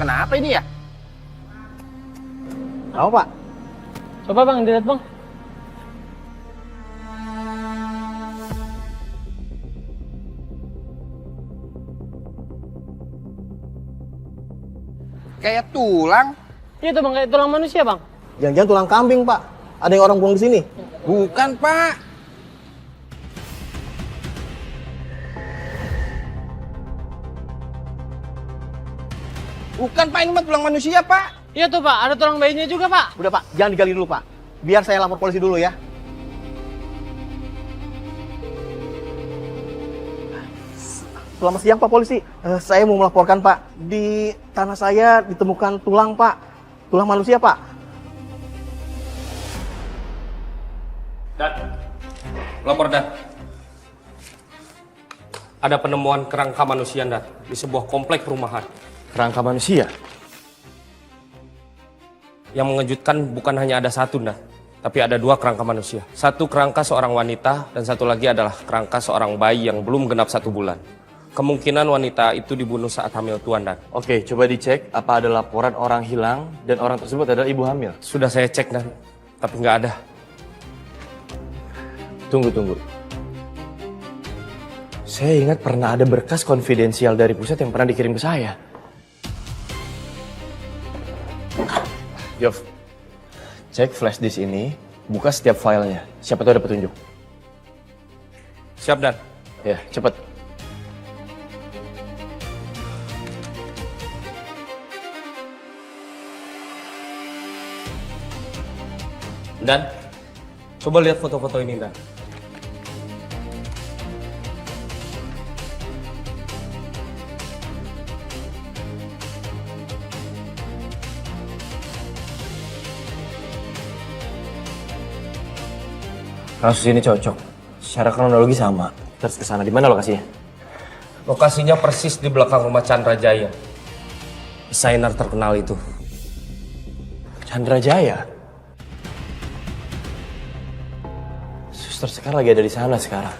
Kenapa ini ya? Tahu Pak? Coba bang, dilihat bang. Kayak tulang. Iya tuh bang, kayak tulang manusia bang. Jangan-jangan tulang kambing Pak. Ada yang orang buang di sini. Bukan, Pak. Bukan, Pak. Ini mah tulang manusia, Pak. Iya tuh pak, ada tulang bayinya juga pak. Udah Pak, jangan digali dulu Pak. Biar saya lapor polisi dulu ya. Selamat siang Pak Polisi. Saya mau melaporkan Pak. Di tanah saya ditemukan tulang Pak. Tulang manusia Pak. Dan, lapor Dan. Ada penemuan kerangka manusia Dan di sebuah komplek perumahan. Kerangka manusia? Yang mengejutkan bukan hanya ada satu Dan, tapi ada dua kerangka manusia. Satu kerangka seorang wanita dan satu lagi adalah kerangka seorang bayi yang belum genap 1 bulan. Kemungkinan wanita itu dibunuh saat hamil tuan Dan. Oke, coba dicek apa ada laporan orang hilang dan orang tersebut adalah ibu hamil. Sudah saya cek Dan, tapi nggak ada. Tunggu. Saya ingat pernah ada berkas konfidensial dari pusat yang pernah dikirim ke saya. Yov, cek flash disk ini, buka setiap filenya. Siapa tahu ada petunjuk. Siap Dan. Ya, cepet. Dan, coba lihat foto-foto ini Dan. Kasus ini cocok. Secara kronologi sama. Terus ke sana di mana lokasinya? Lokasinya persis di belakang rumah Chandra Jaya. Desainer terkenal itu. Chandra Jaya. Suster Sekar lagi ada di sana sekarang.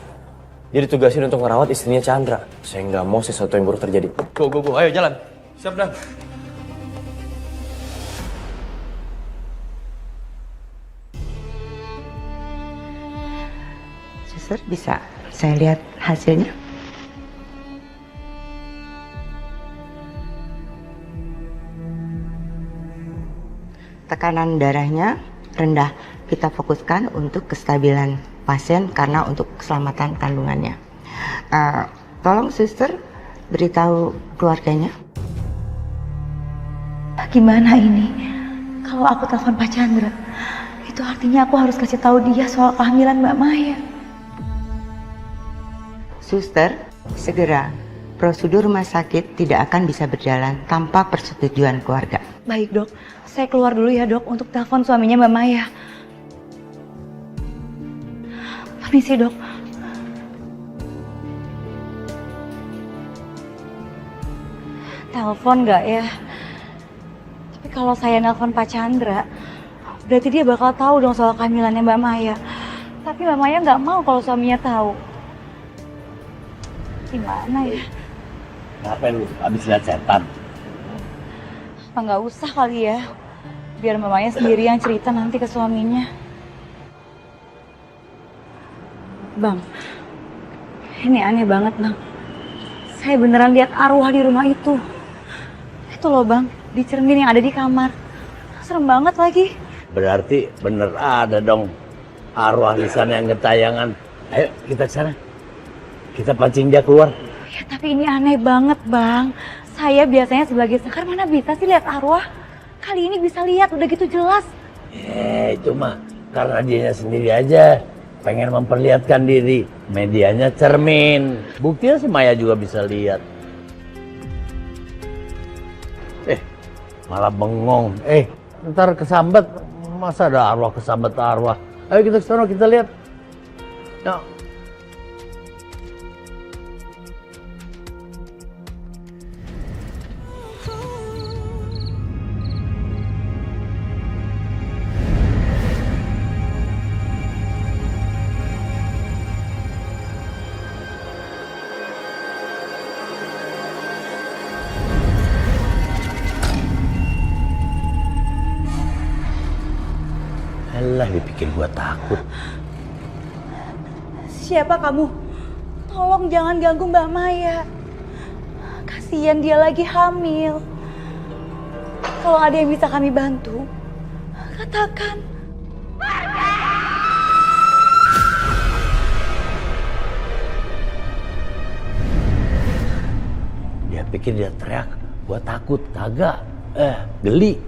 Dia ditugasin untuk merawat istrinya Chandra. Saya nggak mau sesuatu yang buruk terjadi. Go, ayo jalan. Siap Dan. Suster, bisa saya lihat hasilnya? Tekanan darahnya rendah. Kita fokuskan untuk kestabilan pasien karena untuk keselamatan kandungannya. Tolong suster beritahu keluarganya. Gimana ini? Kalau aku telepon Pak Chandra, itu artinya aku harus kasih tahu dia soal kehamilan Mbak Maya. Suster, segera. Prosedur rumah sakit tidak akan bisa berjalan tanpa persetujuan keluarga. Baik dok, saya keluar dulu ya dok untuk telepon suaminya Mbak Maya. Permisi dok. Telepon nggak ya? Tapi kalau saya nelpon Pak Chandra, berarti dia bakal tahu dong soal kehamilannya Mbak Maya. Tapi Mbak Maya nggak mau kalau suaminya tahu. Gimana ya? Ngapain lu? Abis lihat setan? Apa nggak usah kali ya? Biar Mbak Maya sendiri yang cerita nanti ke suaminya. Bang, ini aneh banget bang. Saya beneran lihat arwah di rumah itu. Itu loh bang, di cermin yang ada di kamar. Serem banget lagi. Berarti bener ada dong arwah di sana yang gentayangan. Ayo kita ke sana. Kita pancing dia keluar. Ya tapi ini aneh banget bang. Saya biasanya sebagai sekar mana bisa sih lihat arwah. Kali ini bisa lihat, udah gitu jelas. Itu mah karena dianya sendiri aja. Pengen memperlihatkan diri. Medianya cermin. Buktinya si Maya juga bisa lihat. Malah bengong. Ntar kesambet. Masa ada arwah kesambet arwah. Ayo kita ke sana, kita lihat. Yuk. lah dipikir gua takut. Siapa kamu? Tolong jangan ganggu Mbak Maya. Kasihan dia lagi hamil. Kalau ada yang bisa kami bantu, katakan. Dia pikir dia teriak, gua takut, kagak. Geli.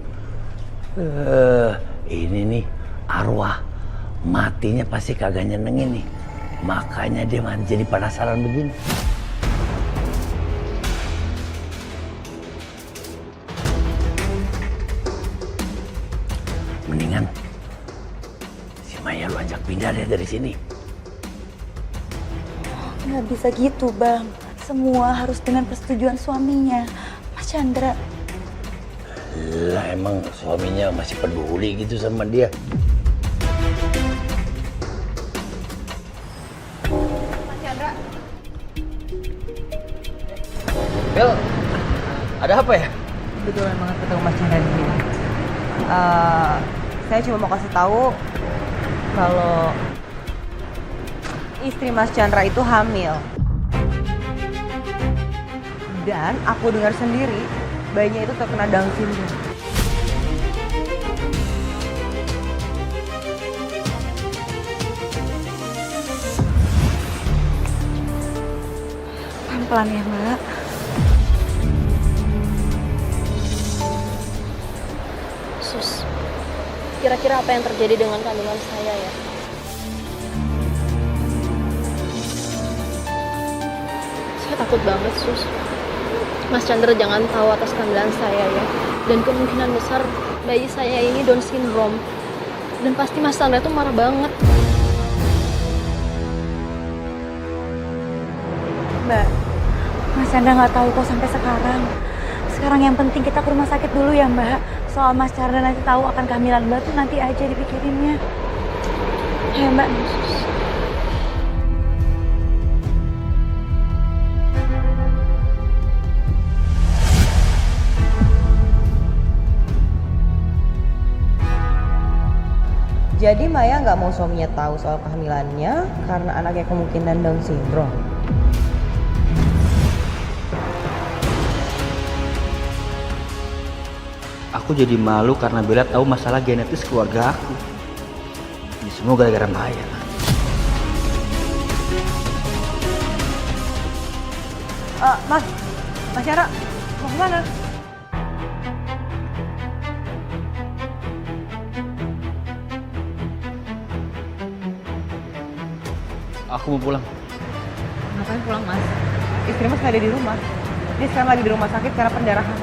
Ini nih arwah matinya pasti kagak nyenengin nih. Makanya dia jadi penasaran begini. Mendingan si Maya lu ajak pindah deh dari sini. Nggak bisa gitu, Bang. Semua harus dengan persetujuan suaminya, Mas Chandra. Lah emang suaminya masih peduli gitu sama dia. Mas Chandra. Bel, ada apa ya? Kebetulan banget ketemu Mas Chandra di sini. Saya cuma mau kasih tahu kalau istri Mas Chandra itu hamil. Dan aku dengar sendiri bayinya itu terkena Down syndrome. Pelan-pelan ya, Mbak. Sus, kira-kira apa yang terjadi dengan kandungan saya ya? Saya takut banget, Sus. Mas Chandra jangan tahu atas kehamilan saya ya. Dan kemungkinan besar bayi saya ini Down syndrome. Dan pasti Mas Chandra tuh marah banget. Mbak, Mas Chandra nggak tahu kok sampai sekarang. Sekarang yang penting kita ke rumah sakit dulu ya, Mbak. Soal Mas Chandra nanti tahu akan kehamilan Mbak tuh nanti aja dipikirinnya. Ya, Mbak. Jadi Maya nggak mau suaminya tahu soal kehamilannya karena anaknya kemungkinan Down syndrome. Aku jadi malu karena Bella tahu masalah genetis keluarga aku. Ini semua gara-gara Maya. Mas Chandra, mau kemana? Aku mau pulang. Ngapain pulang, Mas? Istri Mas nggak ada di rumah. Dia sekarang lagi di rumah sakit karena pendarahan.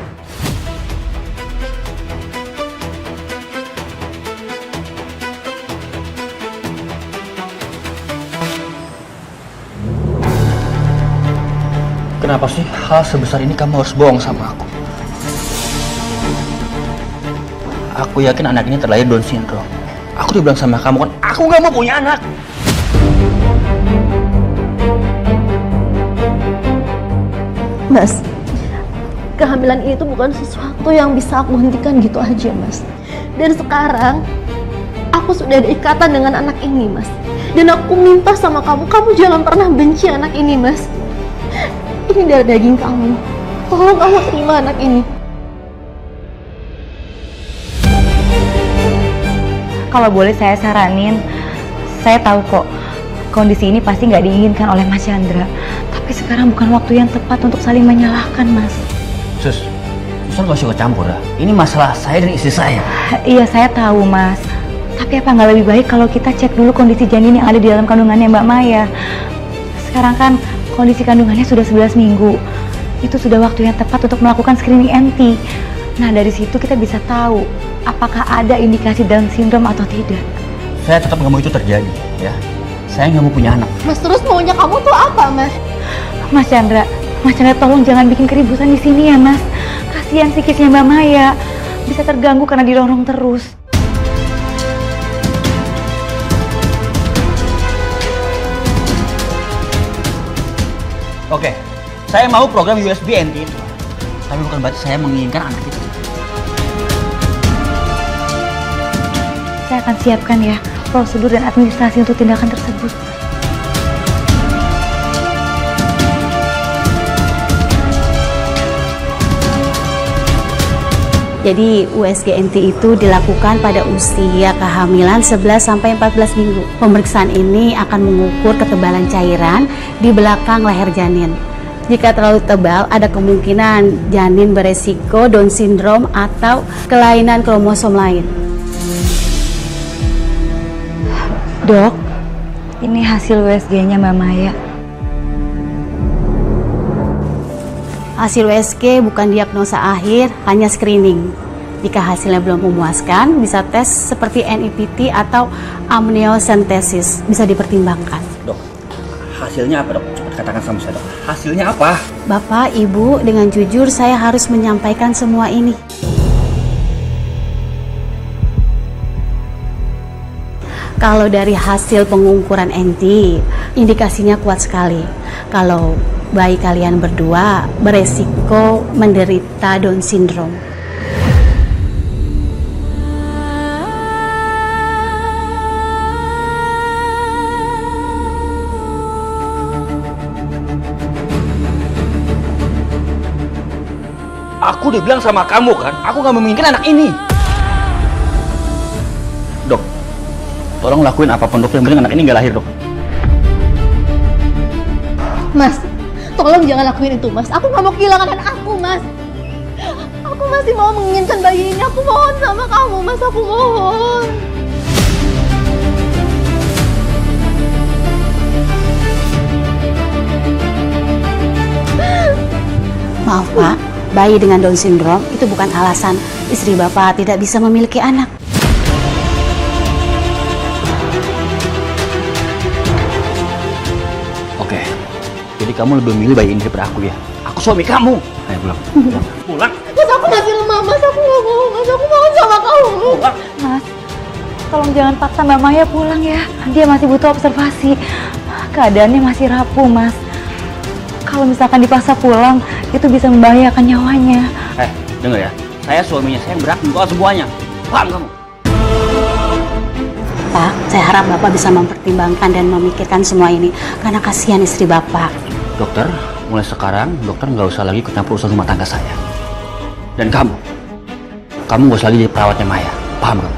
Kenapa sih hal sebesar ini kamu harus bohong sama aku? Aku yakin anak ini terlahir Down syndrome. Aku udah bilang sama kamu kan, aku nggak mau punya anak. Mas, kehamilan itu bukan sesuatu yang bisa aku hentikan gitu aja, Mas. Dan sekarang, aku sudah ada ikatan dengan anak ini, Mas. Dan aku minta sama kamu, kamu jangan pernah benci anak ini, Mas. Ini darah daging kamu. Tolong kamu terima anak ini. Kalau boleh saya saranin, saya tahu kok kondisi ini pasti nggak diinginkan oleh Mas Chandra. Tapi sekarang bukan waktu yang tepat untuk saling menyalahkan, Mas. Sus nggak usah ikut campur ya. Ini masalah saya dan istri saya. Iya, saya tahu, Mas. Tapi apa nggak lebih baik kalau kita cek dulu kondisi janin yang ada di dalam kandungannya Mbak Maya? Sekarang kan kondisi kandungannya sudah 11 minggu. Itu sudah waktu yang tepat untuk melakukan screening NT. Nah, dari situ kita bisa tahu apakah ada indikasi Down syndrome atau tidak. Saya tetap nggak mau itu terjadi, ya. Saya nggak mau punya anak. Mas, terus maunya kamu tuh apa, Mas? Mas Chandra tolong jangan bikin keributan di sini ya, Mas. Kasihan psikisnya Mbak Maya. Bisa terganggu karena didorong terus. Oke, saya mau program USB NT itu. Tapi bukan berarti saya menginginkan anak itu. saya akan siapkan ya prosedur dan administrasi untuk tindakan tersebut. Jadi USG-NT itu dilakukan pada usia kehamilan 11-14 minggu. Pemeriksaan ini akan mengukur ketebalan cairan di belakang leher janin. Jika terlalu tebal, ada kemungkinan janin beresiko Down syndrome atau kelainan kromosom lain. Dok, ini hasil USG-nya Mbak Maya. Hasil USG bukan diagnosa akhir, hanya screening. Jika hasilnya belum memuaskan, bisa tes seperti NIPT atau amniocentesis, bisa dipertimbangkan. Dok, hasilnya apa dok? Cepat katakan sama saya dok. Hasilnya apa? Bapak, Ibu, dengan jujur saya harus menyampaikan semua ini. Kalau dari hasil pengukuran NT, indikasinya kuat sekali. Kalau bayi kalian berdua beresiko menderita Down syndrome. Aku udah bilang sama kamu kan, aku gak menginginkan anak ini. Dok, tolong lakuin apapun dok yang penting anak ini gak lahir dok. Mas, tolong jangan lakuin itu, Mas. Aku nggak mau kehilangan anak aku, Mas. Aku masih mau menginginkan bayi ini. Aku mohon sama kamu, Mas. Aku mohon. Maaf Pak, bayi dengan Down syndrome itu bukan alasan istri Bapak tidak bisa memiliki anak. Oke, jadi kamu lebih memilih bayi ini daripada aku ya? Aku suami kamu. Ayo pulang. Pulang. Mas, aku masih lemah, Mas. Aku nggak mau, Mas. Aku mohon sama kamu. Pulang. Mas, tolong jangan paksa Mbak Maya pulang ya. Dia masih butuh observasi. Keadaannya masih rapuh, Mas. Kalau misalkan dipaksa pulang, itu bisa membahayakan nyawanya. Dengar ya. Saya suaminya, saya yang berhak untuk semuanya. Paham kamu? Pak, saya harap Bapak bisa mempertimbangkan dan memikirkan semua ini karena kasihan istri Bapak. Dokter, mulai sekarang dokter nggak usah lagi ikut campur urusan rumah tangga saya. Dan kamu nggak usah lagi jadi perawatnya Maya. Paham kamu?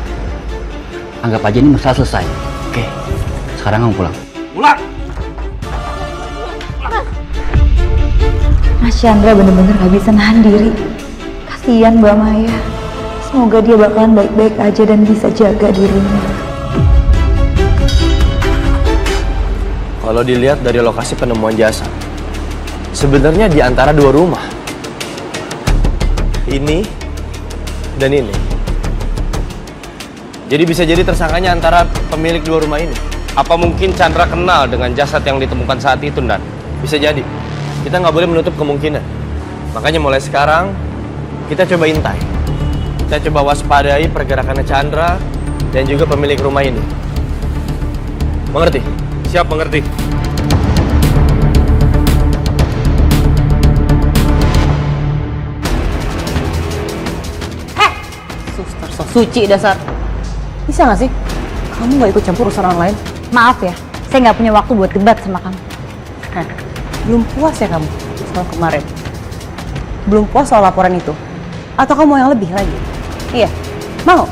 Anggap aja ini masalah selesai. Oke, sekarang kamu pulang. Pulang! Mas Chandra bener-bener gak bisa nahan diri. Kasihan Mbak Maya. Semoga dia bakalan baik-baik aja dan bisa jaga dirinya. Kalau dilihat dari lokasi penemuan jasad, sebenarnya di antara dua rumah. Ini dan ini. Jadi bisa jadi tersangkanya antara pemilik dua rumah ini. Apa mungkin Chandra kenal dengan jasad yang ditemukan saat itu, Dan? Bisa jadi. Kita nggak boleh menutup kemungkinan. Makanya mulai sekarang, kita coba intai. Kita coba waspadai pergerakannya Chandra dan juga pemilik rumah ini. Mengerti? Siap, mengerti. Suster so suci dasar. Bisa nggak sih? Kamu nggak ikut campur urusan orang lain? Maaf ya, saya nggak punya waktu buat debat sama kamu. Belum puas ya kamu soal kemarin? Belum puas soal laporan itu? Atau kamu mau yang lebih lagi? Iya, mau?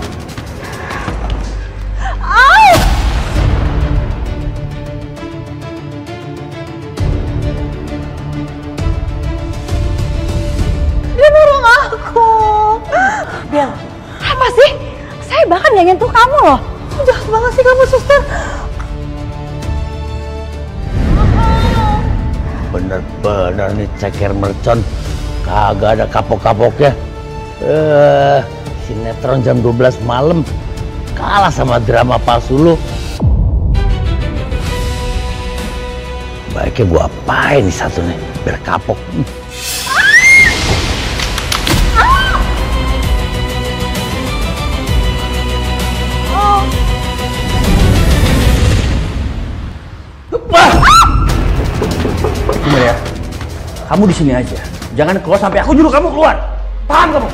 Dia nurung aku. Biar Apa sih? Saya bahkan nggak nyentuh kamu loh. jahat banget sih kamu, suster. Bener-bener nih ceker mercon. Kagak ada kapok-kapoknya. Sinetron jam 12 malam. Kalah sama drama palsu lu. Baiknya gua apain nih satu nih, biar kapok. Ya, kamu di sini aja. Jangan keluar sampai aku nyuruh kamu keluar. Paham kamu?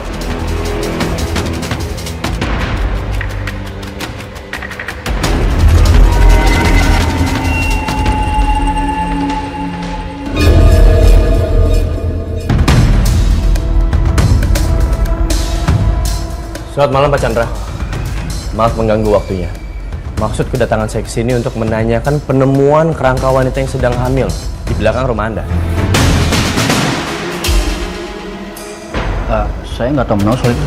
Selamat malam Pak Chandra. Maaf mengganggu waktunya. Maksud kedatangan saya ke sini untuk menanyakan penemuan kerangka wanita yang sedang hamil di belakang rumah Anda. Saya nggak tahu soal itu.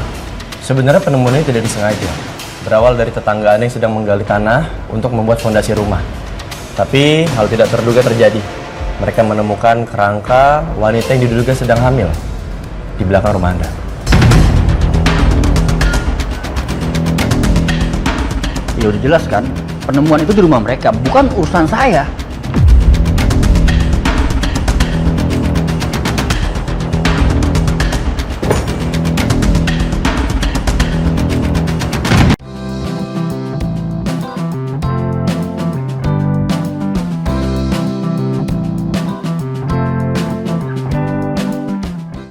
Sebenarnya penemuannya tidak disengaja. Berawal dari tetangga Anda yang sedang menggali tanah untuk membuat fondasi rumah. Tapi hal tidak terduga terjadi. Mereka menemukan kerangka wanita yang diduga sedang hamil di belakang rumah Anda. Ya udah jelas kan, penemuan itu di rumah mereka, bukan urusan saya.